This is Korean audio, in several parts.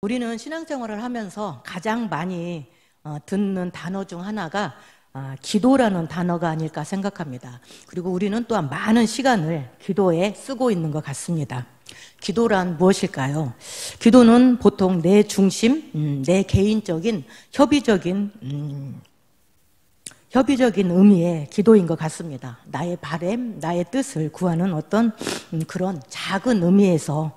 우리는 신앙생활을 하면서 가장 많이 듣는 단어 중 하나가 기도라는 단어가 아닐까 생각합니다. 그리고 우리는 또한 많은 시간을 기도에 쓰고 있는 것 같습니다. 기도란 무엇일까요? 기도는 보통 내 중심, 내 개인적인 협의적인 의미의 기도인 것 같습니다. 나의 바람, 나의 뜻을 구하는 어떤 그런 작은 의미에서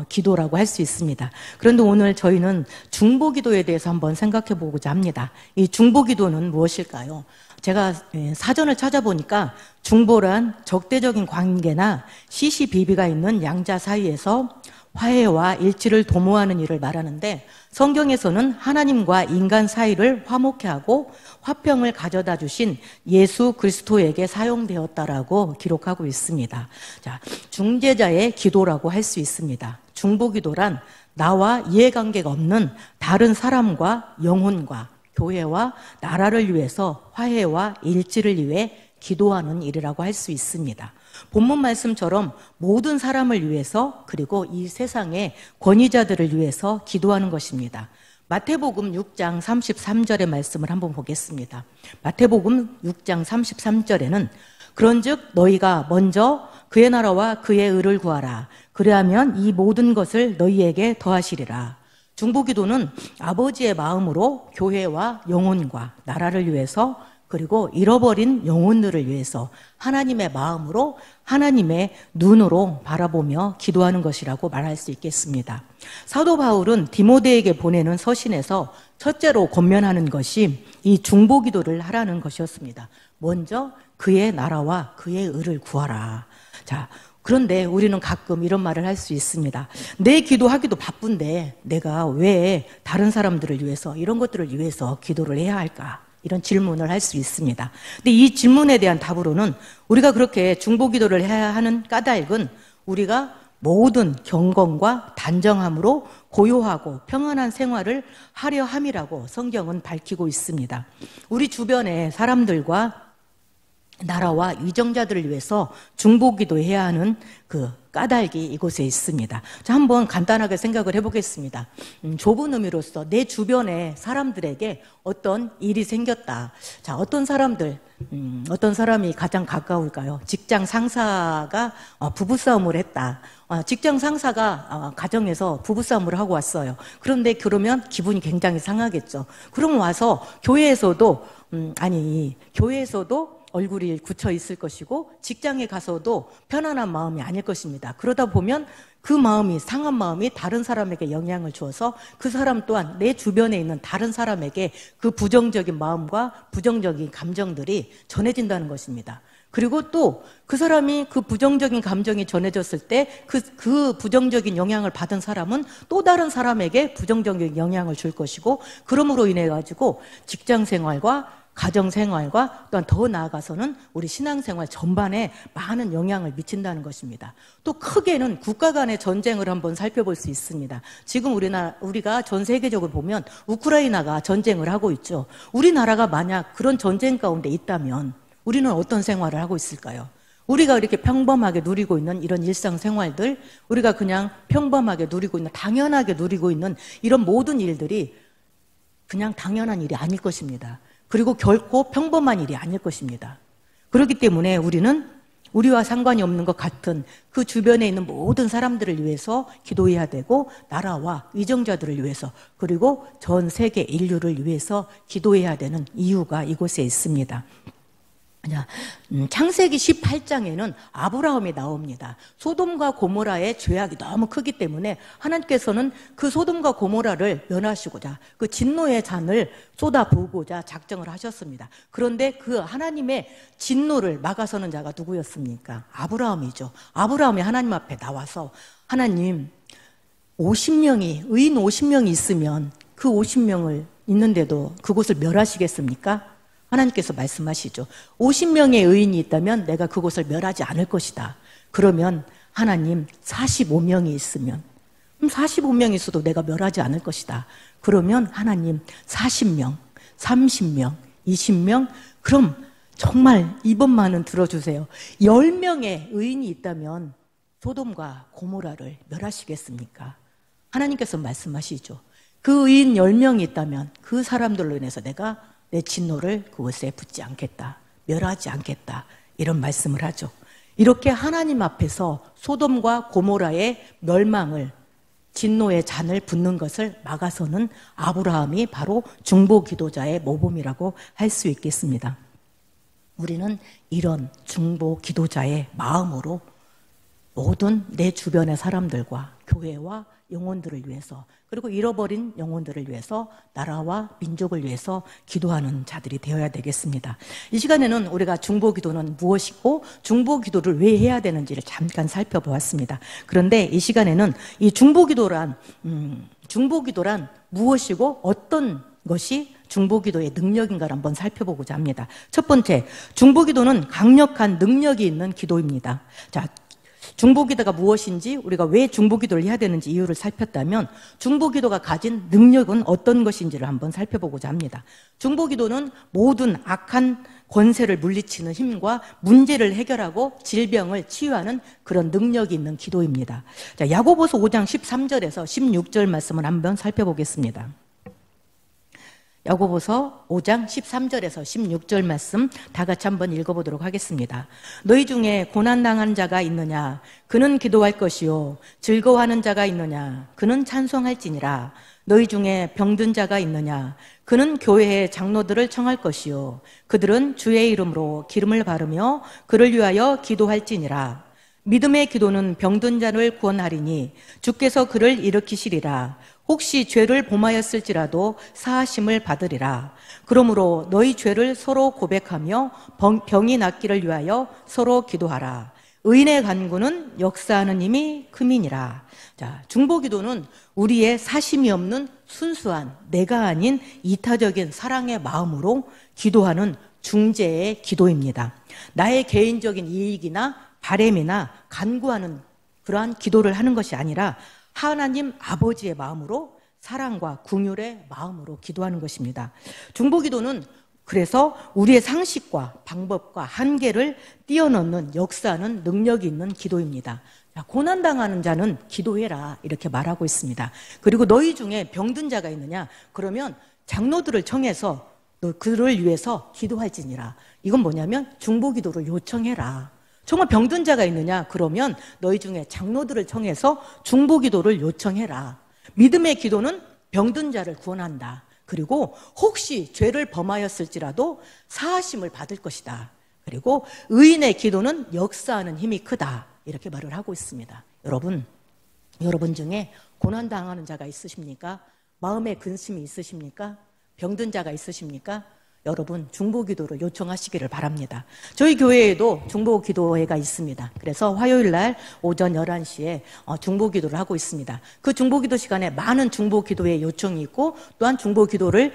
기도라고 할 수 있습니다. 그런데 오늘 저희는 중보기도에 대해서 한번 생각해 보고자 합니다. 이 중보기도는 무엇일까요? 제가 사전을 찾아보니까 중보란 적대적인 관계나 시시비비가 있는 양자 사이에서 화해와 일치를 도모하는 일을 말하는데, 성경에서는 하나님과 인간 사이를 화목케 하고 화평을 가져다 주신 예수 그리스도에게 사용되었다라고 기록하고 있습니다. 자, 중재자의 기도라고 할 수 있습니다. 중보기도란 나와 이해관계가 없는 다른 사람과 영혼과 교회와 나라를 위해서 화해와 일치를 위해 기도하는 일이라고 할 수 있습니다. 본문 말씀처럼 모든 사람을 위해서, 그리고 이 세상의 권위자들을 위해서 기도하는 것입니다. 마태복음 6장 33절의 말씀을 한번 보겠습니다. 마태복음 6장 33절에는 그런즉 너희가 먼저 그의 나라와 그의 의를 구하라. 그리하면 이 모든 것을 너희에게 더하시리라. 중보기도는 아버지의 마음으로 교회와 영혼과 나라를 위해서, 그리고 잃어버린 영혼들을 위해서 하나님의 마음으로, 하나님의 눈으로 바라보며 기도하는 것이라고 말할 수 있겠습니다. 사도 바울은 디모데에게 보내는 서신에서 첫째로 권면하는 것이 이 중보기도를 하라는 것이었습니다. 먼저 그의 나라와 그의 의를 구하라. 자, 그런데 우리는 가끔 이런 말을 할 수 있습니다. 내 기도하기도 바쁜데 내가 왜 다른 사람들을 위해서, 이런 것들을 위해서 기도를 해야 할까? 이런 질문을 할 수 있습니다. 근데 이 질문에 대한 답으로는 우리가 그렇게 중보기도를 해야 하는 까닭은 우리가 모든 경건과 단정함으로 고요하고 평안한 생활을 하려 함이라고 성경은 밝히고 있습니다. 우리 주변의 사람들과 나라와 위정자들을 위해서 중보기도해야 하는 그 까닭이 이곳에 있습니다. 자, 한번 간단하게 생각을 해보겠습니다. 좁은 의미로서 내 주변의 사람들에게 어떤 일이 생겼다. 자, 어떤 사람이 가장 가까울까요? 직장 상사가 부부싸움을 했다. 직장 상사가 가정에서 부부싸움을 하고 왔어요. 그러면 기분이 굉장히 상하겠죠. 그럼 와서 교회에서도 얼굴이 굳혀 있을 것이고, 직장에 가서도 편안한 마음이 아닐 것입니다. 그러다 보면 그 마음이, 상한 마음이 다른 사람에게 영향을 주어서 그 사람 또한 내 주변에 있는 다른 사람에게 그 부정적인 마음과 부정적인 감정들이 전해진다는 것입니다. 그리고 또 그 사람이 그 부정적인 감정이 전해졌을 때 그 부정적인 영향을 받은 사람은 또 다른 사람에게 부정적인 영향을 줄 것이고, 그러므로 인해 가지고 직장 생활과 가정 생활과 또한 더 나아가서는 우리 신앙생활 전반에 많은 영향을 미친다는 것입니다. 또 크게는 국가 간의 전쟁을 한번 살펴볼 수 있습니다. 지금 우리가 전 세계적으로 보면 우크라이나가 전쟁을 하고 있죠. 우리나라가 만약 그런 전쟁 가운데 있다면 우리는 어떤 생활을 하고 있을까요? 우리가 이렇게 평범하게 누리고 있는 이런 일상생활들, 우리가 그냥 평범하게 누리고 있는, 당연하게 누리고 있는 이런 모든 일들이 그냥 당연한 일이 아닐 것입니다. 그리고 결코 평범한 일이 아닐 것입니다. 그렇기 때문에 우리는 우리와 상관이 없는 것 같은 그 주변에 있는 모든 사람들을 위해서 기도해야 되고, 나라와 위정자들을 위해서, 그리고 전 세계 인류를 위해서 기도해야 되는 이유가 이곳에 있습니다. 창세기 18장에는 아브라함이 나옵니다. 소돔과 고모라의 죄악이 너무 크기 때문에 하나님께서는 그 소돔과 고모라를 멸하시고자, 그 진노의 잔을 쏟아부으고자 작정을 하셨습니다. 그런데 그 하나님의 진노를 막아서는 자가 누구였습니까? 아브라함이죠. 아브라함이 하나님 앞에 나와서, 하나님, 의인 50명이 있으면 그 50명을 있는데도 그곳을 멸하시겠습니까? 하나님께서 말씀하시죠. 50명의 의인이 있다면 내가 그곳을 멸하지 않을 것이다. 그러면 하나님, 45명이 있으면, 45명이 있어도 내가 멸하지 않을 것이다. 그러면 하나님, 40명, 30명, 20명, 그럼 정말 이번만은 들어주세요. 10명의 의인이 있다면 소돔과 고모라를 멸하시겠습니까? 하나님께서 말씀하시죠. 그 의인 10명이 있다면 그 사람들로 인해서 내가 내 진노를 그곳에 붓지 않겠다. 멸하지 않겠다. 이런 말씀을 하죠. 이렇게 하나님 앞에서 소돔과 고모라의 멸망을, 진노의 잔을 붓는 것을 막아서는 아브라함이 바로 중보기도자의 모범이라고 할 수 있겠습니다. 우리는 이런 중보기도자의 마음으로 모든 내 주변의 사람들과 교회와 영혼들을 위해서, 그리고 잃어버린 영혼들을 위해서, 나라와 민족을 위해서 기도하는 자들이 되어야 되겠습니다. 이 시간에는 우리가 중보기도는 무엇이고 중보기도를 왜 해야 되는지를 잠깐 살펴보았습니다. 그런데 이 시간에는 이 중보기도란 무엇이고 어떤 것이 중보기도의 능력인가를 한번 살펴보고자 합니다. 첫 번째, 중보기도는 강력한 능력이 있는 기도입니다. 자, 중보기도가 무엇인지, 우리가 왜 중보기도를 해야 되는지 이유를 살폈다면 중보기도가 가진 능력은 어떤 것인지를 한번 살펴보고자 합니다. 중보기도는 모든 악한 권세를 물리치는 힘과 문제를 해결하고 질병을 치유하는 그런 능력이 있는 기도입니다. 자, 야고보서 5장 13절에서 16절 말씀을 한번 살펴보겠습니다. 야고보서 5장 13절에서 16절 말씀 다 같이 한번 읽어보도록 하겠습니다. 너희 중에 고난당한 자가 있느냐? 그는 기도할 것이요. 즐거워하는 자가 있느냐? 그는 찬송할지니라. 너희 중에 병든 자가 있느냐? 그는 교회의 장로들을 청할 것이요. 그들은 주의 이름으로 기름을 바르며 그를 위하여 기도할지니라. 믿음의 기도는 병든 자를 구원하리니 주께서 그를 일으키시리라. 혹시 죄를 범하였을지라도 사하심을 받으리라. 그러므로 너희 죄를 서로 고백하며 병이 낫기를 위하여 서로 기도하라. 의인의 간구는 역사하는 힘이 크민이라. 자, 중보기도는 우리의 사심이 없는 순수한 내가 아닌 이타적인 사랑의 마음으로 기도하는 중재의 기도입니다. 나의 개인적인 이익이나 바램이나 간구하는 그러한 기도를 하는 것이 아니라 하나님 아버지의 마음으로, 사랑과 긍휼의 마음으로 기도하는 것입니다. 중보기도는 그래서 우리의 상식과 방법과 한계를 뛰어넘는 역사하는 능력이 있는 기도입니다. 고난당하는 자는 기도해라 이렇게 말하고 있습니다. 그리고 너희 중에 병든 자가 있느냐? 그러면 장로들을 청해서 너 그를 위해서 기도할지니라. 이건 뭐냐면 중보기도를 요청해라. 정말 병든 자가 있느냐? 그러면 너희 중에 장로들을 청해서 중보기도를 요청해라. 믿음의 기도는 병든 자를 구원한다. 그리고 혹시 죄를 범하였을지라도 사하심을 받을 것이다. 그리고 의인의 기도는 역사하는 힘이 크다. 이렇게 말을 하고 있습니다. 여러분 중에 고난당하는 자가 있으십니까? 마음에 근심이 있으십니까? 병든 자가 있으십니까? 여러분 중보기도를 요청하시기를 바랍니다. 저희 교회에도 중보기도회가 있습니다. 그래서 화요일날 오전 11시에 중보기도를 하고 있습니다. 그 중보기도 시간에 많은 중보기도의 요청이 있고 또한 중보기도를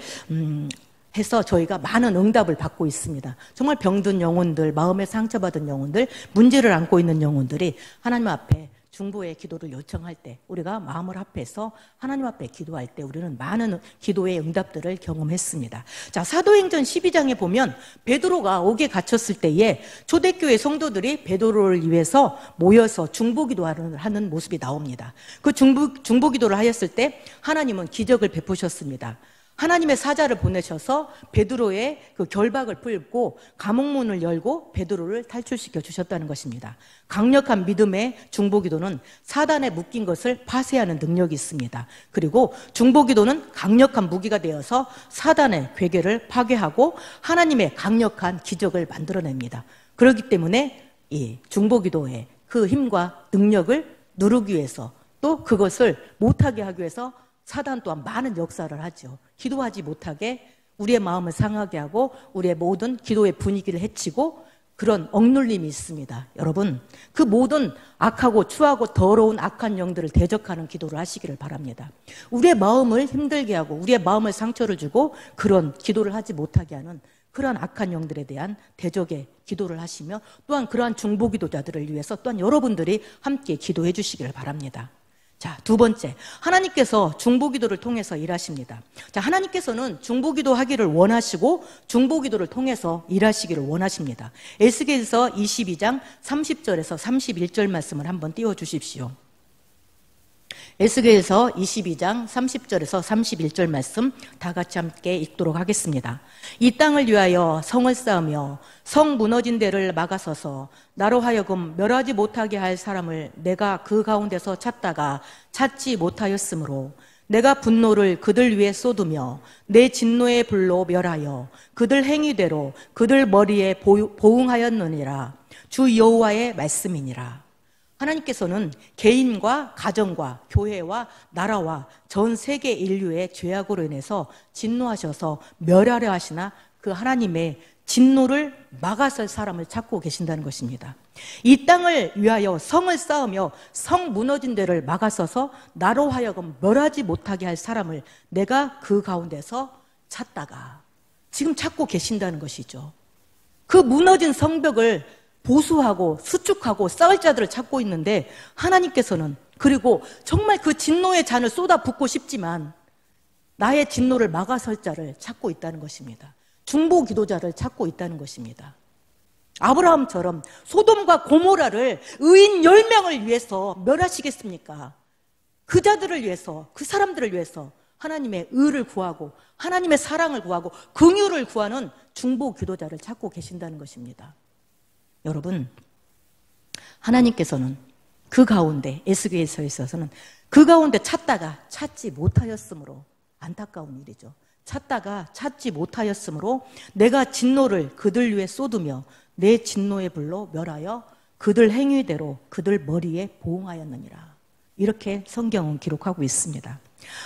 해서 저희가 많은 응답을 받고 있습니다. 정말 병든 영혼들, 마음에 상처받은 영혼들, 문제를 안고 있는 영혼들이 하나님 앞에 중보의 기도를 요청할 때, 우리가 마음을 합해서 하나님 앞에 기도할 때 우리는 많은 기도의 응답들을 경험했습니다. 자, 사도행전 12장에 보면 베드로가 옥에 갇혔을 때에 초대교회 성도들이 베드로를 위해서 모여서 중보기도를 하는 모습이 나옵니다. 그 중보기도를 하였을 때 하나님은 기적을 베푸셨습니다. 하나님의 사자를 보내셔서 베드로의 그 결박을 풀고 감옥문을 열고 베드로를 탈출시켜 주셨다는 것입니다. 강력한 믿음의 중보기도는 사단에 묶인 것을 파쇄하는 능력이 있습니다. 그리고 중보기도는 강력한 무기가 되어서 사단의 괴계를 파괴하고 하나님의 강력한 기적을 만들어냅니다. 그렇기 때문에 이 중보기도의 그 힘과 능력을 누르기 위해서, 또 그것을 못하게 하기 위해서 사단 또한 많은 역사를 하죠. 기도하지 못하게 우리의 마음을 상하게 하고 우리의 모든 기도의 분위기를 해치고 그런 억눌림이 있습니다. 여러분, 그 모든 악하고 추하고 더러운 악한 영들을 대적하는 기도를 하시기를 바랍니다. 우리의 마음을 힘들게 하고 우리의 마음을 상처를 주고 그런 기도를 하지 못하게 하는 그러한 악한 영들에 대한 대적의 기도를 하시며, 또한 그러한 중보기도자들을 위해서 또한 여러분들이 함께 기도해 주시기를 바랍니다. 자, 두 번째, 하나님께서 중보기도를 통해서 일하십니다. 자, 하나님께서는 중보기도 하기를 원하시고 중보기도를 통해서 일하시기를 원하십니다. 에스겔서 22장 30절에서 31절 말씀을 한번 띄워주십시오. 에스겔서 22장 30절에서 31절 말씀 다 같이 함께 읽도록 하겠습니다. 이 땅을 위하여 성을 쌓으며 성 무너진 데를 막아서서 나로 하여금 멸하지 못하게 할 사람을 내가 그 가운데서 찾다가 찾지 못하였으므로 내가 분노를 그들 위에 쏟으며 내 진노의 불로 멸하여 그들 행위대로 그들 머리에 보응하였느니라. 주 여호와의 말씀이니라. 하나님께서는 개인과 가정과 교회와 나라와 전 세계 인류의 죄악으로 인해서 진노하셔서 멸하려 하시나 그 하나님의 진노를 막아설 사람을 찾고 계신다는 것입니다. 이 땅을 위하여 성을 쌓으며 성 무너진 데를 막아서서 나로 하여금 멸하지 못하게 할 사람을 내가 그 가운데서 찾다가 지금 찾고 계신다는 것이죠. 그 무너진 성벽을 보수하고 수축하고 쌓을 자들을 찾고 있는데 하나님께서는 그리고 정말 그 진노의 잔을 쏟아붓고 싶지만 나의 진노를 막아설 자를 찾고 있다는 것입니다. 중보 기도자를 찾고 있다는 것입니다. 아브라함처럼 소돔과 고모라를 의인 10명을 위해서 멸하시겠습니까? 그 자들을 위해서, 그 사람들을 위해서 하나님의 의를 구하고 하나님의 사랑을 구하고 긍휼을 구하는 중보 기도자를 찾고 계신다는 것입니다. 여러분, 하나님께서는 그 가운데 에스겔서에 있어서는 그 가운데 찾다가 찾지 못하였으므로 안타까운 일이죠. 찾다가 찾지 못하였으므로 내가 진노를 그들 위에 쏟으며 내 진노의 불로 멸하여 그들 행위대로 그들 머리에 보응하였느니라. 이렇게 성경은 기록하고 있습니다.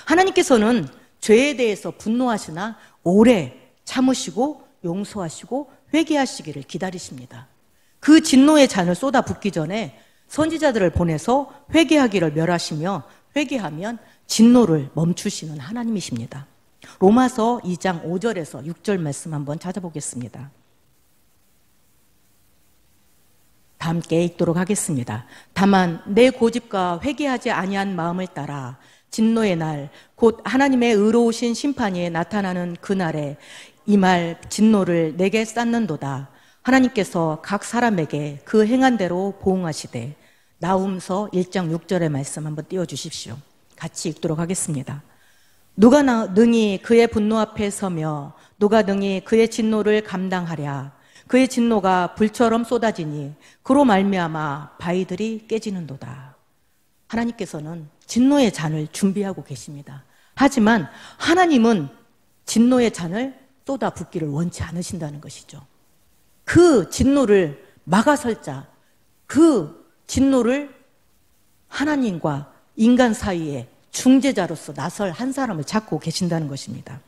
하나님께서는 죄에 대해서 분노하시나 오래 참으시고 용서하시고 회개하시기를 기다리십니다. 그 진노의 잔을 쏟아붓기 전에 선지자들을 보내서 회개하기를 멸하시며 회개하면 진노를 멈추시는 하나님이십니다. 로마서 2장 5절에서 6절 말씀 한번 찾아보겠습니다. 다 함께 읽도록 하겠습니다. 다만 내 고집과 회개하지 아니한 마음을 따라 진노의 날 곧 하나님의 의로우신 심판이 나타나는 그날에 이 말 진노를 내게 쌓는도다. 하나님께서 각 사람에게 그 행한 대로 보응하시되. 나훔서 1장 6절의 말씀 한번 띄워주십시오. 같이 읽도록 하겠습니다. 누가 능히 그의 분노 앞에 서며 누가 능히 그의 진노를 감당하랴. 그의 진노가 불처럼 쏟아지니 그로 말미암아 바위들이 깨지는도다. 하나님께서는 진노의 잔을 준비하고 계십니다. 하지만 하나님은 진노의 잔을 쏟아붓기를 원치 않으신다는 것이죠. 그 진노를 막아설 자, 그 진노를 하나님과 인간 사이에 중재자로서 나설 한 사람을 찾고 계신다는 것입니다.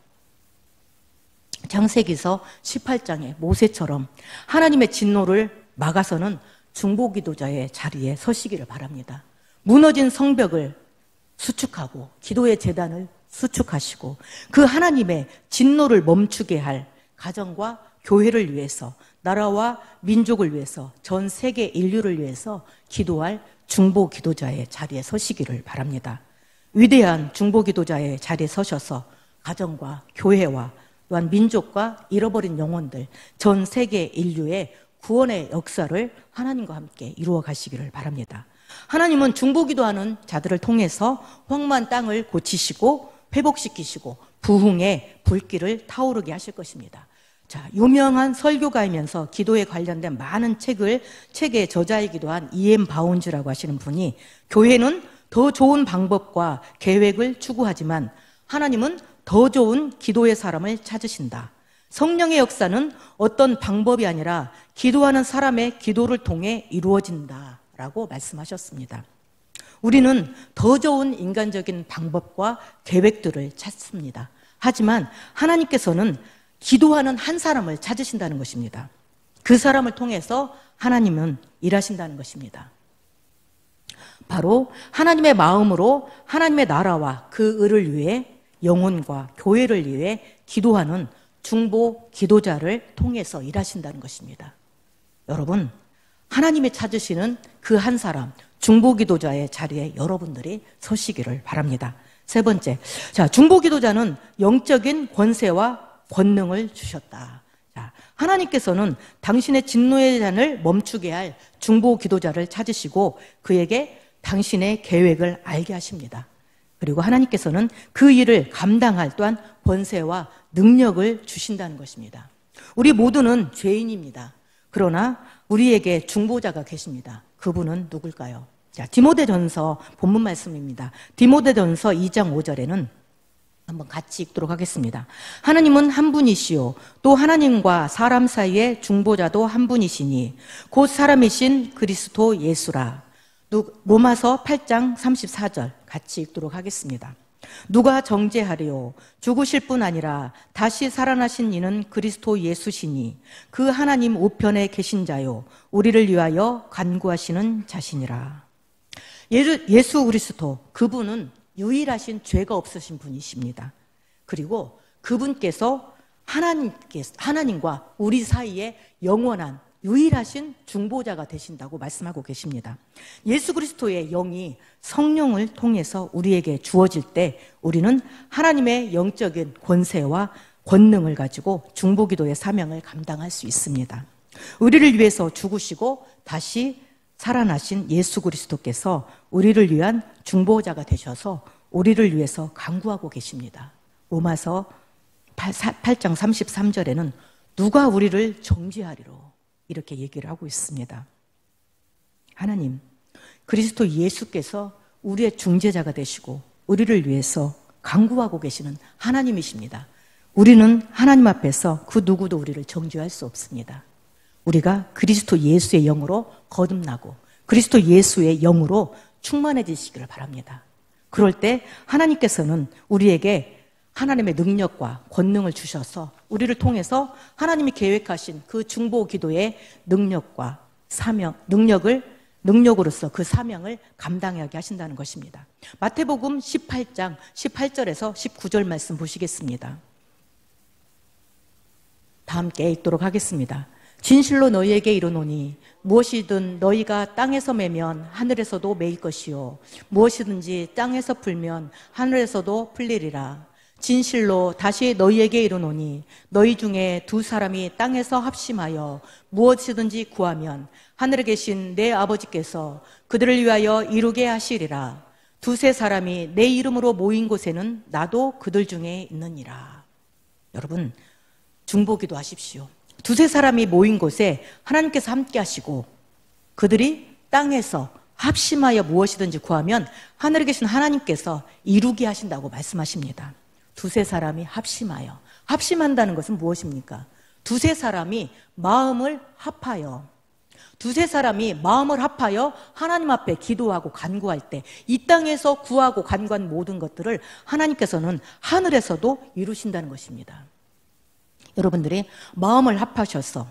창세기서 18장의 모세처럼 하나님의 진노를 막아서는 중보기도자의 자리에 서시기를 바랍니다. 무너진 성벽을 수축하고 기도의 제단을 수축하시고 그 하나님의 진노를 멈추게 할 가정과 교회를 위해서, 나라와 민족을 위해서, 전 세계 인류를 위해서 기도할 중보기도자의 자리에 서시기를 바랍니다. 위대한 중보기도자의 자리에 서셔서 가정과 교회와 또한 민족과 잃어버린 영혼들, 전 세계 인류의 구원의 역사를 하나님과 함께 이루어 가시기를 바랍니다. 하나님은 중보기도하는 자들을 통해서 황무한 땅을 고치시고 회복시키시고 부흥의 불길을 타오르게 하실 것입니다. 자, 유명한 설교가이면서 기도에 관련된 많은 책의 저자이기도 한 E.M. 바운즈라고 하시는 분이 교회는 더 좋은 방법과 계획을 추구하지만 하나님은 더 좋은 기도의 사람을 찾으신다. 성령의 역사는 어떤 방법이 아니라 기도하는 사람의 기도를 통해 이루어진다라고 말씀하셨습니다. 우리는 더 좋은 인간적인 방법과 계획들을 찾습니다. 하지만 하나님께서는 기도하는 한 사람을 찾으신다는 것입니다. 그 사람을 통해서 하나님은 일하신다는 것입니다. 바로 하나님의 마음으로 하나님의 나라와 그 의를 위해 영혼과 교회를 위해 기도하는 중보 기도자를 통해서 일하신다는 것입니다. 여러분, 하나님이 찾으시는 그 한 사람, 중보 기도자의 자리에 여러분들이 서시기를 바랍니다. 세 번째, 자, 중보 기도자는 영적인 권세와 권능을 주셨다. 자, 하나님께서는 당신의 진노의 잔을 멈추게 할 중보 기도자를 찾으시고 그에게 당신의 계획을 알게 하십니다. 그리고 하나님께서는 그 일을 감당할 또한 권세와 능력을 주신다는 것입니다. 우리 모두는 죄인입니다. 그러나 우리에게 중보자가 계십니다. 그분은 누굴까요? 자, 디모데전서 본문 말씀입니다. 디모데전서 2장 5절에는 한번 같이 읽도록 하겠습니다. 하나님은 한 분이시요 또 하나님과 사람 사이의 중보자도 한 분이시니 곧 사람이신 그리스도 예수라. 로마서 8장 34절 같이 읽도록 하겠습니다. 누가 정죄하리요 죽으실 뿐 아니라 다시 살아나신 이는 그리스도 예수시니 그 하나님 우편에 계신 자요 우리를 위하여 간구하시는 자시니라. 예수 그리스도 그분은 유일하신 죄가 없으신 분이십니다. 그리고 그분께서 하나님과 우리 사이에 영원한 유일하신 중보자가 되신다고 말씀하고 계십니다. 예수 그리스도의 영이 성령을 통해서 우리에게 주어질 때 우리는 하나님의 영적인 권세와 권능을 가지고 중보기도의 사명을 감당할 수 있습니다. 우리를 위해서 죽으시고 다시 살아나신 예수 그리스도께서 우리를 위한 중보자가 되셔서 우리를 위해서 간구하고 계십니다. 로마서 8장 33절에는 누가 우리를 정죄하리로 이렇게 얘기를 하고 있습니다. 하나님, 그리스도 예수께서 우리의 중재자가 되시고 우리를 위해서 간구하고 계시는 하나님이십니다. 우리는 하나님 앞에서 그 누구도 우리를 정죄할 수 없습니다. 우리가 그리스도 예수의 영으로 거듭나고 그리스도 예수의 영으로 충만해지시기를 바랍니다. 그럴 때 하나님께서는 우리에게 하나님의 능력과 권능을 주셔서 우리를 통해서 하나님이 계획하신 그 중보 기도의 능력과 사명, 능력으로서 그 사명을 감당하게 하신다는 것입니다. 마태복음 18장 18절에서 19절 말씀 보시겠습니다. 다 함께 읽도록 하겠습니다. 진실로 너희에게 이르노니 무엇이든 너희가 땅에서 매면 하늘에서도 매일 것이요 무엇이든지 땅에서 풀면 하늘에서도 풀리리라. 진실로 다시 너희에게 이르노니 너희 중에 두 사람이 땅에서 합심하여 무엇이든지 구하면 하늘에 계신 내 아버지께서 그들을 위하여 이루게 하시리라. 두세 사람이 내 이름으로 모인 곳에는 나도 그들 중에 있느니라. 여러분, 중보기도 하십시오. 두세 사람이 모인 곳에 하나님께서 함께 하시고 그들이 땅에서 합심하여 무엇이든지 구하면 하늘에 계신 하나님께서 이루게 하신다고 말씀하십니다. 두세 사람이 합심하여. 합심한다는 것은 무엇입니까? 두세 사람이 마음을 합하여. 두세 사람이 마음을 합하여 하나님 앞에 기도하고 간구할 때 이 땅에서 구하고 간구한 모든 것들을 하나님께서는 하늘에서도 이루신다는 것입니다. 여러분들이 마음을 합하셔서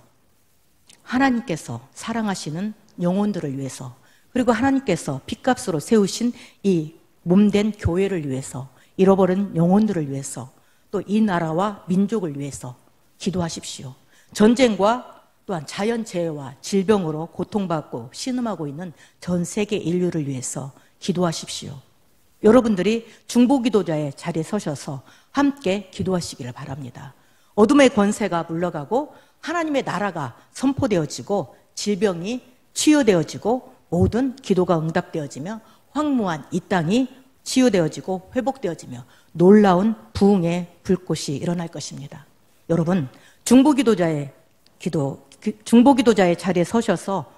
하나님께서 사랑하시는 영혼들을 위해서 그리고 하나님께서 핏값으로 세우신 이 몸된 교회를 위해서 잃어버린 영혼들을 위해서 또 이 나라와 민족을 위해서 기도하십시오. 전쟁과 또한 자연재해와 질병으로 고통받고 신음하고 있는 전 세계 인류를 위해서 기도하십시오. 여러분들이 중보기도자의 자리에 서셔서 함께 기도하시기를 바랍니다. 어둠의 권세가 물러가고 하나님의 나라가 선포되어지고 질병이 치유되어지고 모든 기도가 응답되어지며 황무한 이 땅이 치유되어지고 회복되어지며 놀라운 부흥의 불꽃이 일어날 것입니다. 여러분, 중보기도자의 자리에 서셔서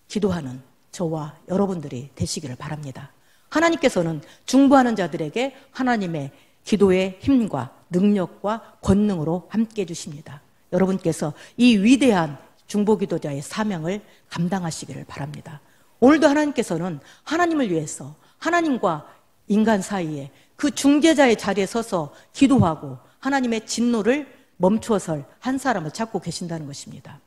기도하는 저와 여러분들이 되시기를 바랍니다. 하나님께서는 중보하는 자들에게 하나님의 기도의 힘과 능력과 권능으로 함께 해주십니다. 여러분께서 이 위대한 중보기도자의 사명을 감당하시기를 바랍니다. 오늘도 하나님께서는 하나님을 위해서 하나님과 인간 사이에 그 중재자의 자리에 서서 기도하고 하나님의 진노를 멈추어설 한 사람을 찾고 계신다는 것입니다.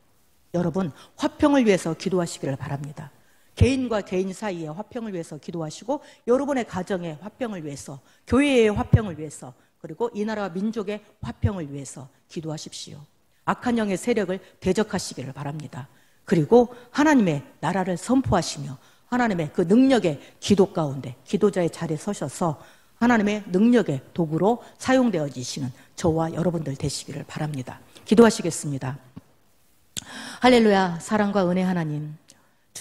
여러분, 화평을 위해서 기도하시기를 바랍니다. 개인과 개인 사이의 화평을 위해서 기도하시고 여러분의 가정의 화평을 위해서, 교회의 화평을 위해서, 그리고 이 나라와 민족의 화평을 위해서 기도하십시오. 악한 영의 세력을 대적하시기를 바랍니다. 그리고 하나님의 나라를 선포하시며 하나님의 그 능력의 기도 가운데 기도자의 자리에 서셔서 하나님의 능력의 도구로 사용되어지시는 저와 여러분들 되시기를 바랍니다. 기도하시겠습니다. 할렐루야. 사랑과 은혜 하나님,